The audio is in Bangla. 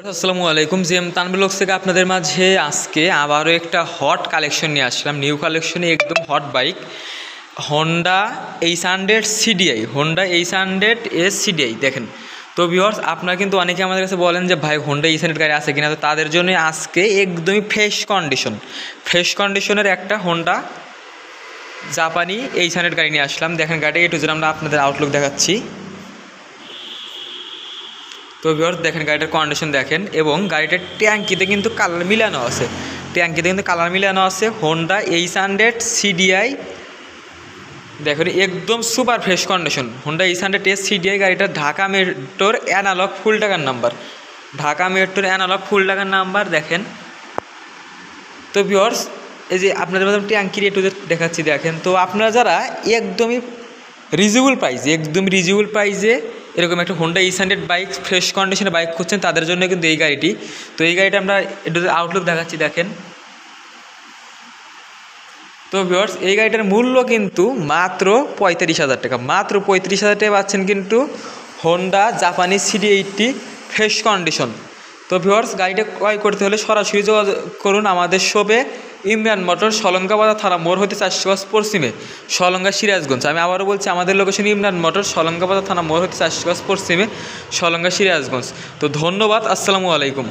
আসসালামু আলাইকুম। জিএম তানভীর ব্লগস থেকে আপনাদের মাঝে আজকে আবারও একটা হট কালেকশন নিয়ে আসলাম। নিউ কালেকশনে একদম হট বাইক হোন্ডা এইচ100 সিডিআই, হোন্ডা এইচ100 এস সিডিআই। দেখেন তো ভিউয়ার্স, আপনারা কিন্তু অনেকে আমাদের কাছে বলেন যে ভাই হোন্ডা এইচ100 গাড়ি আছে কিনা, তো তাদের জন্য আজকে একদমই ফ্রেশ কন্ডিশনের একটা হোন্ডা জাপানি এইচ100 গাড়ি নিয়ে আসলাম। দেখেন গাড়িটা একটু যেন আমরা আপনাদের আউটলুক দেখাচ্ছি। তো ভিউয়ার্স দেখেন গাড়িটার কন্ডিশন দেখেন, এবং গাড়িটার ট্যাঙ্কিতে কিন্তু কালার মিলানো আছে হোন্ডা এইচ100 সিডিআই। দেখুন একদম সুপার ফ্রেশ কন্ডিশন হোন্ডা এইচ100 এস সিডিআই। গাড়িটা ঢাকা মেট্রোর অ্যানালগ ফুল টাকার নাম্বার, দেখেন। তো ভিউয়ার্স এই যে আপনাদের মধ্যে ট্যাঙ্কির একটু দেখাচ্ছি দেখেন। তো আপনারা যারা একদমই রিজনেবল প্রাইসে এরকম একটা হোন্ডা এইচ100 বাইক ফ্রেশ কন্ডিশনে বাইক খুঁজছেন, তাদের জন্য কিন্তু এই গাড়িটি। তো এই গাড়িটা আমরা একটু আউটলুক দেখাচ্ছি দেখেন। তো ভিউয়ার্স এই গাড়িটার মূল্য কিন্তু মাত্র 35,000 টাকা, পাচ্ছেন কিন্তু হোন্ডা জাপানি সিডি80 ফ্রেশ কন্ডিশন। তো ভিউয়ার্স গাড়িটা ক্রয় করতে হলে সরাসরি যোগাযোগ করুন আমাদের শপে, ইমরান মোটর, সলঙ্গাবাজার থানা মোড় হতে 400 গজ পশ্চিমে, সলঙ্গা সিরাজগঞ্জ। আমি আবারও বলছি আমাদের লোকেশন ইমরান মোটর, সলঙ্গাবাজার থানা মোড় হতে 400 গজ পশ্চিমে, সলঙ্গা সিরাজগঞ্জ। তো ধন্যবাদ, আসসালামু আলাইকুম।